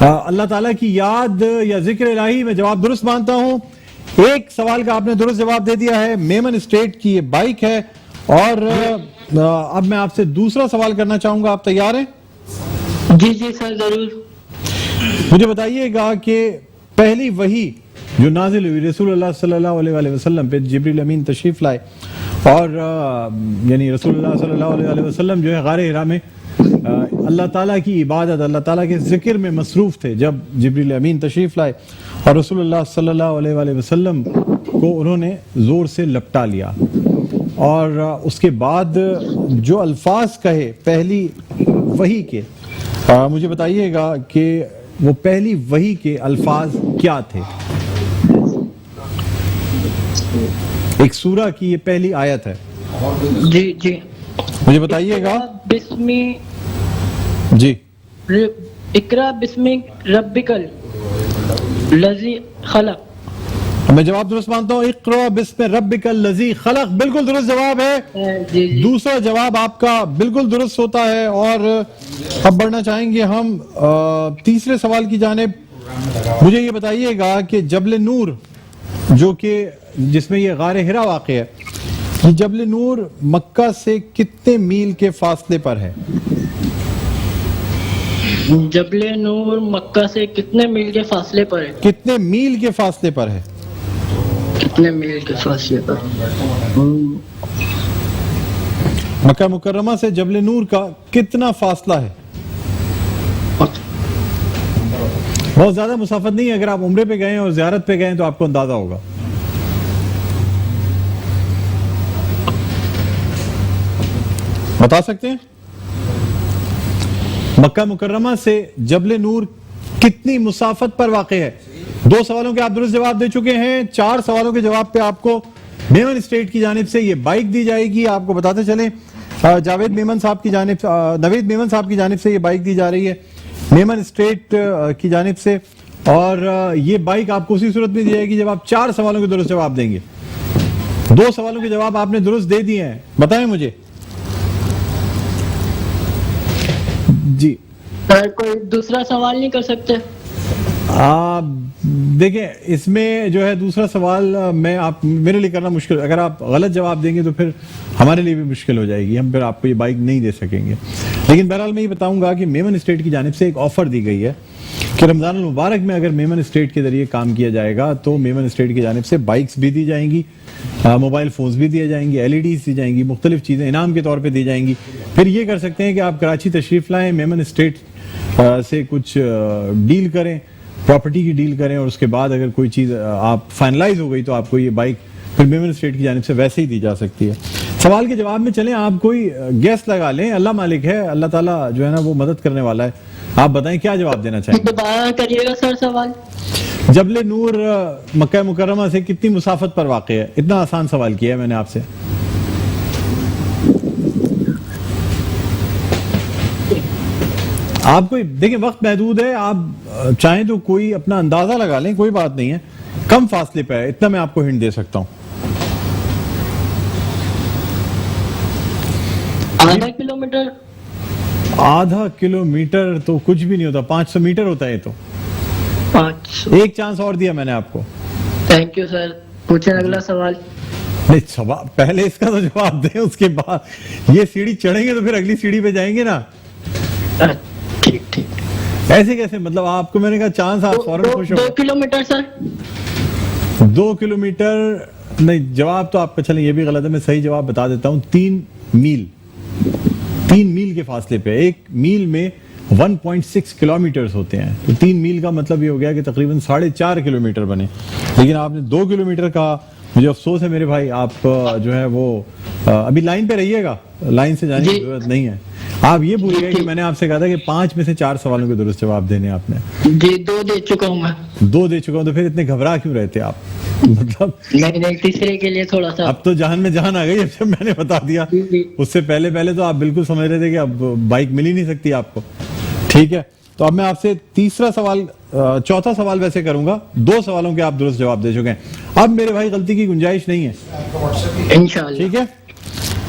اللہ تعالیٰ کی یاد یا ذکر الہی میں جواب درست مانتا ہوں. ایک سوال کا آپ نے درست جواب دے دیا ہے. میمن اسٹیٹ کی یہ بائک ہے. اور اب میں آپ سے دوسرا سوال کرنا چاہوں گا. آپ تیار ہیں؟ جی جی سر ضرور. مجھے بتائیے گا کہ پہلی وحی جو نازل ہوئی رسول اللہ صلی اللہ علیہ وسلم پہ، جبریل امین تشریف لائے اور یعنی رسول اللہ صلی اللہ علیہ وسلم جو ہے غار حرا میں اللہ تعالیٰ کی عبادت، اللہ تعالیٰ کے ذکر میں مصروف تھے جب جبریل امین تشریف لائے اور رسول اللہ صلی اللہ علیہ وسلم کو انہوں نے زور سے لپٹا لیا. اور اس کے بعد جو الفاظ کہے پہلی وحی کے، مجھے بتائیے گا کہ وہ پہلی وحی کے الفاظ کیا تھے؟ ایک سورہ کی یہ پہلی آیت ہے. جی جی مجھے بتائیے گا. بسمی جی اقرا بسمی ربکل لذی خلق. میں جواب درست مانتا ہوں. اقرا بسم ربک الذی خلق بالکل درست جواب ہے. جی جی دوسرا جواب آپ کا بالکل درست ہوتا ہے. اور اب بڑھنا چاہیں گے ہم تیسرے سوال کی جانب. مجھے یہ بتائیے گا کہ جبل نور جو کہ جس میں یہ غار حرا واقع ہے، یہ جبل نور مکہ سے کتنے میل کے فاصلے پر ہے؟ جبل نور مکہ سے کتنے میل کے فاصلے پر ہے؟ کتنے میل کے فاصلے پر ہے؟ کتنے میل کے فاصلے پر؟ مکہ مکرمہ سے جبل نور کا کتنا فاصلہ ہے؟ بہت زیادہ مسافت نہیں ہے. اگر آپ عمرے پہ گئے ہیں اور زیارت پہ گئے ہیں تو آپ کو اندازہ ہوگا. بتا سکتے ہیں مکہ مکرمہ سے جبل نور کتنی مسافت پر واقع ہے؟ 2 سوالوں کے آپ درست جواب دے چکے ہیں. 4 سوالوں کے جواب پہ آپ کو میمن اسٹیٹ کی جانب سے یہ بائک دی جائے گی. آپ کو بتاتے چلیں نوید میمن صاحب کی جانب سے یہ بائک دی جا رہی ہے میمن اسٹیٹ کی جانب سے. اور یہ بائک آپ کو اسی صورت میں دی جائے گی جب آپ 4 سوالوں کے درست جواب دیں گے. 2 سوالوں کے جواب آپ نے درست دے دیے ہیں. بتائیں مجھے. جی سر کوئی دوسرا سوال نہیں کر سکتے؟ دیکھیں اس میں جو ہے دوسرا سوال میرے لیے کرنا مشکل. اگر آپ غلط جواب دیں گے تو پھر ہمارے لیے بھی مشکل ہو جائے گی. ہم پھر آپ کو یہ بائک نہیں دے سکیں گے. لیکن بہرحال میں یہ بتاؤں گا کہ میمن اسٹیٹ کی جانب سے ایک آفر دی گئی ہے کہ رمضان المبارک میں اگر میمن اسٹیٹ کے ذریعے کام کیا جائے گا تو میمن اسٹیٹ کی جانب سے بائکس بھی دی جائیں گی، موبائل فونز بھی دیے جائیں گے، LEDs دی جائیں گی، مختلف چیزیں انعام کے طور پہ دی جائیں گی. پھر یہ کر سکتے ہیں کہ آپ کراچی تشریف لائیں، میمن اسٹیٹ سے کچھ ڈیل کریں، پراپرٹی کی ڈیل کریں، اور اس کے بعد اگر کوئی چیز آپ فائنلائز ہو گئی تو آپ کو یہ بائک پھر میمن اسٹیٹ کی جانب سے ویسے ہی دی جا سکتی ہے. سوال کے جواب میں چلیں آپ کوئی گیس لگا لیں. اللہ مالک ہے، اللہ تعالیٰ جو ہے نا وہ مدد کرنے والا ہے. آپ بتائیں کیا جواب دینا چاہیں گے؟ دوبارہ کریے گا سر سوال. جبل نور مکہ مکرمہ سے کتنی مسافت پر واقع ہے؟ اتنا آسان سوال کیا ہے میں نے آپ سے. آپ کو دیکھیں وقت محدود ہے. آپ چاہیں تو کوئی اپنا اندازہ لگا لیں، کوئی بات نہیں ہے. کم فاصلے پہ ہے، اتنا میں آپ کو ہنٹ دے سکتا ہوں. آدھا کلومیٹر؟ آدھا کلومیٹر تو کچھ بھی نہیں ہوتا. 500 میٹر ہوتا ہے یہ تو. 500. ایک چانس اور دیا میں نے آپ کو. Thank you sir. پوچھیں اگلا سوال. نہیں پہلے اس کا تو جواب دیں، اس کے بعد یہ سیڑھی چڑھیں گے تو پھر اگلی سیڑھی پہ جائیں گے نا. ٹھیک ٹھیک. ایسے کیسے؟ مطلب آپ کو میں نے کہا چانس، آپ فوراً خوش ہو. 2 کلومیٹر سر. 2 کلومیٹر نہیں. جواب تو آپ کا چلیں یہ بھی غلط ہے. میں صحیح جواب بتا دیتا ہوں. 3 میل. 3 میل کے فاصلے پہ. 1 میل میں 1.6 کلومیٹرز ہوتے ہیں. تو 3 میل کا مطلب یہ ہو گیا کہ تقریباً 4.5 کلومیٹر بنے. لیکن آپ نے 2 کلومیٹر کہا. مجھے افسوس ہے میرے بھائی، آپ جو ہے وہ ابھی لائن پہ رہیے گا، لائن سے جانے کی ضرورت نہیں ہے. آپ یہ بھول گئے کہ میں نے آپ سے کہا تھا کہ 5 میں سے 4 سوالوں کے درست جواب دینے آپ نے. جی 2 دے چکا ہوں میں. 2 دے چکا ہوں. تو پھر اتنے گھبرا کیوں رہتے آپ؟ مطلب نہیں تیسرے کے لیے تھوڑا سا. اب تو جان میں جان آ گئی جب میں نے بتا دیا. اس سے پہلے تو آپ بالکل سمجھ رہے تھے کہ اب بائک مل ہی نہیں سکتی آپ کو. ٹھیک ہے، تو اب میں آپ سے چوتھا سوال ویسے کروں گا. 2 سوالوں کے آپ درست جواب دے چکے ہیں. اب میرے بھائی غلطی کی گنجائش نہیں ہے. انشاءاللہ. ٹھیک ہے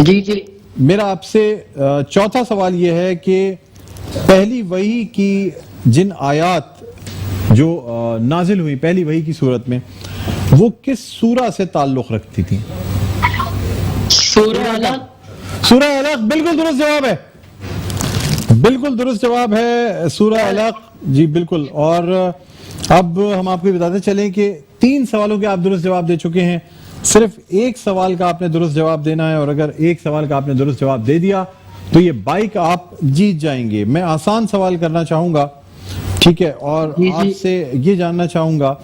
جی. میرا آپ سے چوتھا سوال یہ ہے کہ پہلی وحی کی جن آیات جو نازل ہوئی پہلی وحی کی صورت میں وہ کس سورہ سے تعلق رکھتی تھی؟ سورہ علق. سورہ علق بالکل درست جواب ہے، بالکل درست جواب ہے سورہ علق جی بالکل. اور اب ہم آپ کو بتاتے چلیں کہ 3 سوالوں کے آپ درست جواب دے چکے ہیں، صرف ایک سوال کا آپ نے درست جواب دینا ہے، اور اگر ایک سوال کا آپ نے درست جواب دے دیا تو یہ بائک آپ جیت جائیں گے. میں آسان سوال کرنا چاہوں گا، ٹھیک ہے، اور آپ سے یہ جاننا چاہوں گا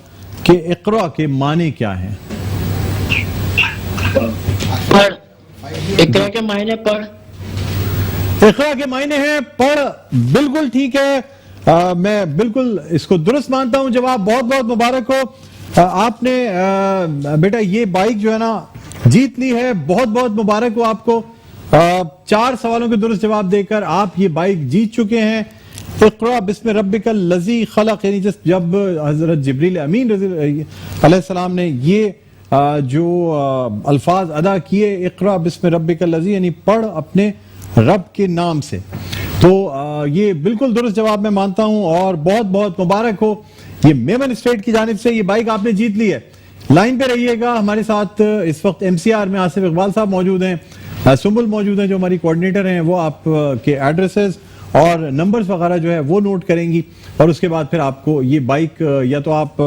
کہ اقرا کے معنی کیا ہیں؟ پڑھ. اقرا کے معنی پڑھ. اقرا کے معنی ہیں پڑھ، بالکل ٹھیک ہے. میں بالکل اس کو درست مانتا ہوں. جواب بہت بہت مبارک ہو، آپ نے بیٹا یہ بائک جو ہے نا جیت لی ہے. بہت بہت مبارک ہو آپ کو. 4 سوالوں کے درست جواب دے کر آپ یہ بائک جیت چکے ہیں. اقرا بسم ربک الذی خلق، یعنی جب حضرت جبریل امین علیہ السلام نے یہ جو الفاظ ادا کیے، اقرا بسم ربک الذی، یعنی پڑھ اپنے رب کے نام سے، تو یہ بالکل درست جواب میں مانتا ہوں. اور بہت بہت مبارک ہو، یہ میمن اسٹیٹ کی جانب سے یہ بائک آپ نے جیت لی ہے. لائن پہ رہیے گا. ہمارے ساتھ اس وقت ایم سی آر میں آصف اقبال صاحب موجود ہیں، سنبل موجود ہیں جو ہماری کوارڈینیٹر ہیں، وہ آپ کے ایڈریسز اور نمبرز وغیرہ جو ہے وہ نوٹ کریں گی، اور اس کے بعد پھر آپ کو یہ بائک، یا تو آپ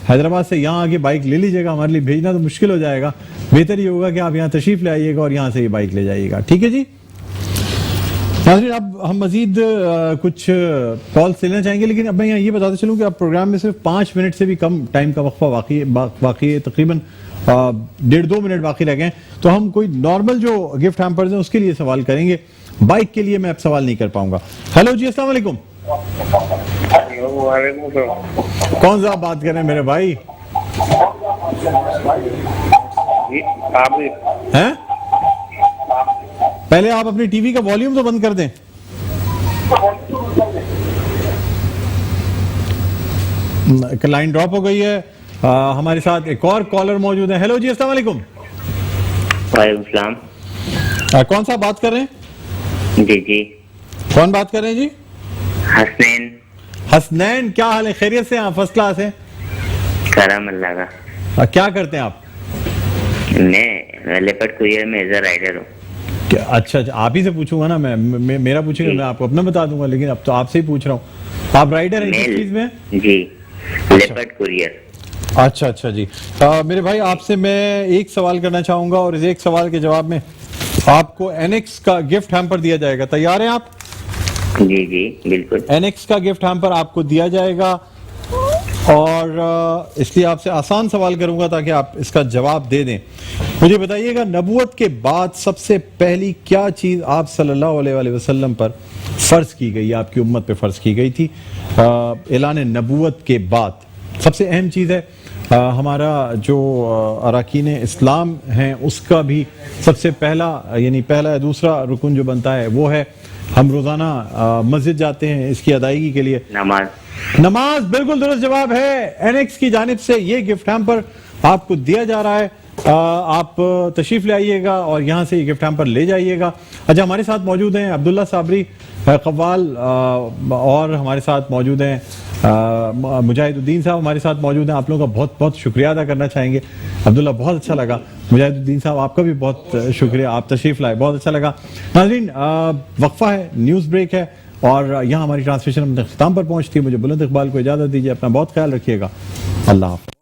حیدرآباد سے یہاں آگے بائک لے لیجئے گا، ہمارے لیے بھیجنا تو مشکل ہو جائے گا، بہتر یہ ہوگا کہ آپ یہاں تشریف لے آئیے گا اور یہاں سے یہ بائک لے جائیے گا. ٹھیک ہے جی ناظرین، اب ہم مزید کچھ کالز لینا چاہیں گے، لیکن اب میں یہاں یہ بتاتا چلوں کہ اب پروگرام میں صرف 5 منٹ سے بھی کم ٹائم کا وقفہ باقی ہے، تقریباً 1.5-2 منٹ باقی رہ گئے، تو ہم کوئی نارمل جو گفٹ ہیمپرز ہیں اس کے لیے سوال کریں گے. بائک کے لیے میں اب سوال نہیں کر پاؤں گا. ہیلو جی، السلام علیکم. کون صاحب بات کر رہے ہیں میرے بھائی؟ ہیں پہلے آپ اپنی ٹی وی کا والیوم تو بند کر دیں. لائن ڈراپ ہو گئی ہے. ہمارے ساتھ ایک اور کالر موجود ہے. ہیلو جی، السلام علیکم. وعلیکم السلام. کون صاحب بات کر رہے ہیں؟ جی کون بات کر رہے ہیں جی؟ حسنین. حسنین، کیا حال ہے؟ خیریت سے ہیں؟ فرسٹ کلاس ہیں؟ کرم اللہ کا. کیا کرتے ہیں آپ؟ میں لیپٹ کوریئر میں ایز اے رائڈر ہوں. اچھا، آپ ہی سے پوچھوں گا نا، میں میرا پوچھیں گا میں آپ کو اپنا بتا دوں گا، لیکن اب تو آپ سے ہی پوچھ رہا ہوں. آپ رائڈر ہیں کس چیز میں؟ جی، لیپٹ کوریئر. اچھا جی. میرے بھائی آپ سے میں ایک سوال کرنا چاہوں گا، اور اس ایک سوال کے جواب میں آپ کو اینیکس کا گفٹ ہیمپر دیا جائے گا. تیار ہیں آپ؟ جی بالکل. اینیکس کا گفٹ ہیمپر آپ کو دیا جائے گا، اور اس لیے آپ سے آسان سوال کروں گا تاکہ آپ اس کا جواب دے دیں. مجھے بتائیے گا، نبوت کے بعد سب سے پہلی کیا چیز آپ صلی اللہ علیہ وسلم پر فرض کی گئی، آپ کی امت پہ فرض کی گئی تھی؟ اعلان نبوت کے بعد سب سے اہم چیز ہے، ہمارا جو اراکین اسلام ہیں اس کا بھی سب سے پہلا، یعنی پہلا یا دوسرا رکن جو بنتا ہے وہ ہے ہم روزانہ مسجد جاتے ہیں اس کی ادائیگی کے لیے. نماز بالکل درست جواب ہے. اینیکس کی جانب سے یہ گفٹ ہیمپر آپ کو دیا جا رہا ہے. آپ تشریف لے آئیے گا اور یہاں سے یہ گفٹ ہیمپر لے جائیے گا. اچھا، ہمارے ساتھ موجود ہیں عبداللہ صابری قوال، اور ہمارے ساتھ موجود ہیں مجاہد الدین صاحب ہمارے ساتھ موجود ہیں. آپ لوگوں کا بہت بہت شکریہ ادا کرنا چاہیں گے. عبداللہ، بہت اچھا لگا. مجاہد الدین صاحب آپ کا بھی بہت شکریہ، آپ تشریف لائے، بہت اچھا لگا. ناظرین، وقفہ ہے، نیوز بریک ہے، اور یہاں ہماری ٹرانسمیشن اختتام پر پہنچتی ہے. مجھے بلند اقبال کو اجازت دیجیے. اپنا بہت خیال رکھیے گا. اللہ حافظ.